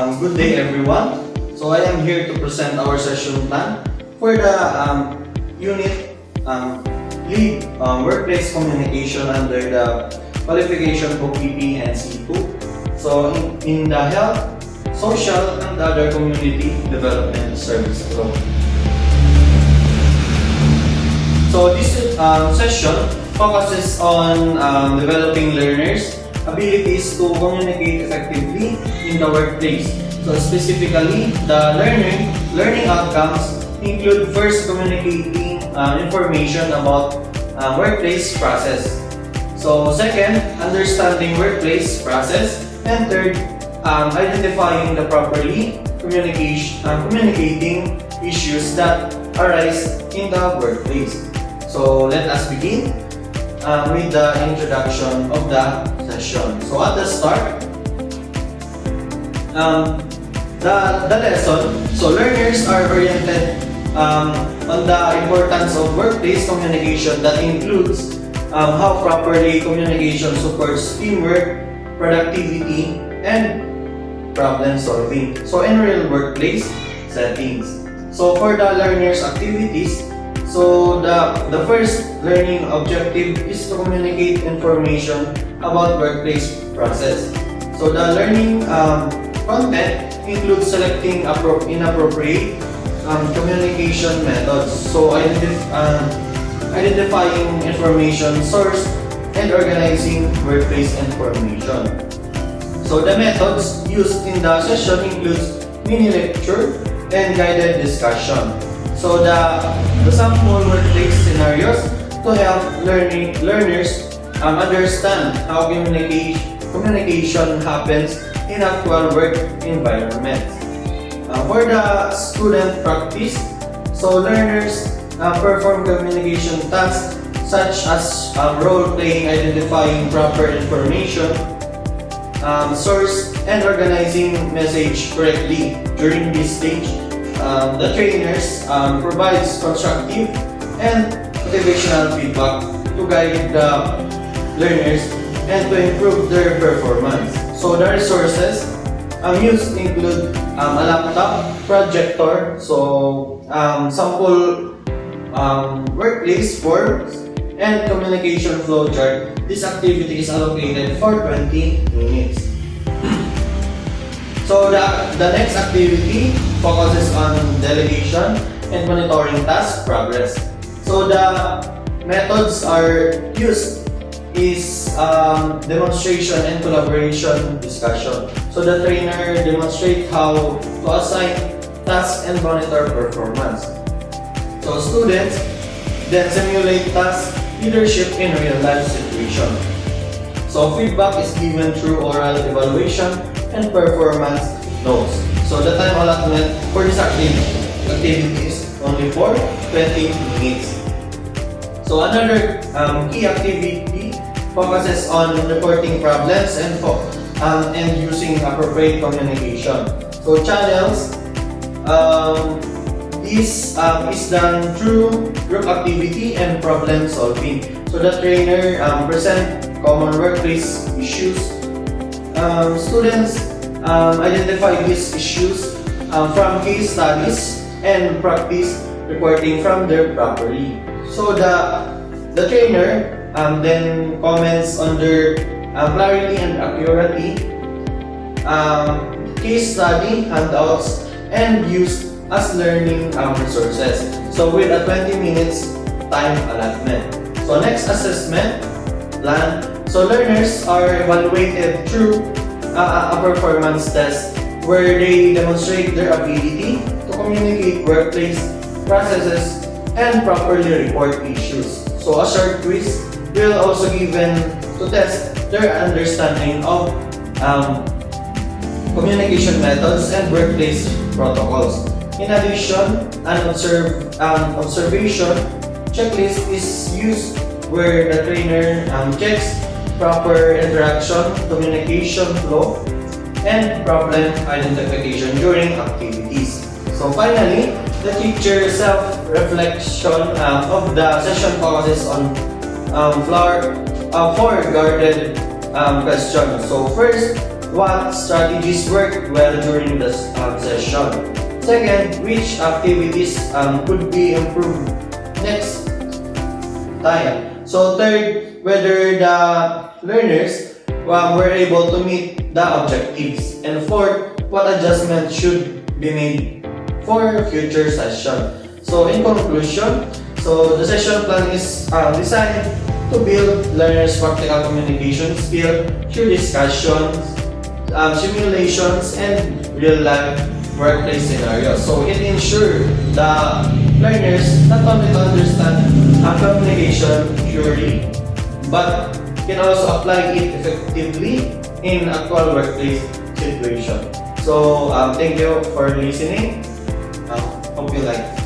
Good day everyone. So I am here to present our session plan for the unit lead workplace communication under the qualification for PP and C2. So in the health, social, and other community development service group. So this session focuses on developing learners' abilities to communicate effectively in the workplace. So specifically, the learning outcomes include first communicating information about workplace process. So second, understanding workplace process, and third, identifying the properly communicating issues that arise in the workplace. So let us begin with the introduction of the session. So at the start, the lesson, so learners are oriented on the importance of workplace communication that includes how properly communication supports teamwork, productivity, and problem solving. So in real workplace settings. So for the learners' activities, so the first learning objective is to communicate information about workplace process. So the learning content includes selecting inappropriate communication methods. So identifying information source and organizing workplace information. So the methods used in the session includes mini lecture and guided discussion. So the sample workplace scenarios to help learners understand how communication happens in actual work environments. For the student practice, so learners perform communication tasks such as role-playing, identifying proper information, source, and organizing message correctly. During this stage, the trainers provides constructive and motivational feedback to guide the learners and to improve their performance. So the resources used include a laptop, projector, so sample workplace forms, and communication flow chart. This activity is allocated for 20 minutes. So the next activity focuses on delegation and monitoring task progress. So the methods are used is demonstration and collaboration discussion. So the trainer demonstrates how to assign tasks and monitor performance. So students then simulate task leadership in real life situation. So feedback is given through oral evaluation and performance notes. So the time allotment for this activity is only for 20 minutes. So another key activity focuses on reporting problems and using appropriate communication. So channels is done through group activity and problem solving. So the trainer present common workplace issues. Students identify these issues from case studies and practice reporting from there properly. So the trainer then comments on their clarity and accuracy, case study handouts, and used as learning resources. So with a 20 minutes time allotment. So next assessment plan. So learners are evaluated through a performance test where they demonstrate their ability to communicate workplace processes and properly report issues. So a short quiz will also given to test their understanding of communication methods and workplace protocols. In addition, an observation checklist is used where the trainer checks proper interaction, communication flow, and problem identification during activities. So finally, the teacher self-reflection of the session focuses on four guarded questions. So first, what strategies worked well during the session. Second, which activities could be improved next time. So third, whether the learners were able to meet the objectives. And fourth, what adjustments should be made for future session. So in conclusion, so the session plan is designed to build learners' practical communication skill through discussions, simulations, and real-life workplace scenarios. So it ensures the learners not only to understand communication theory, but can also apply it effectively in actual workplace situation. So thank you for listening. Hope you like it.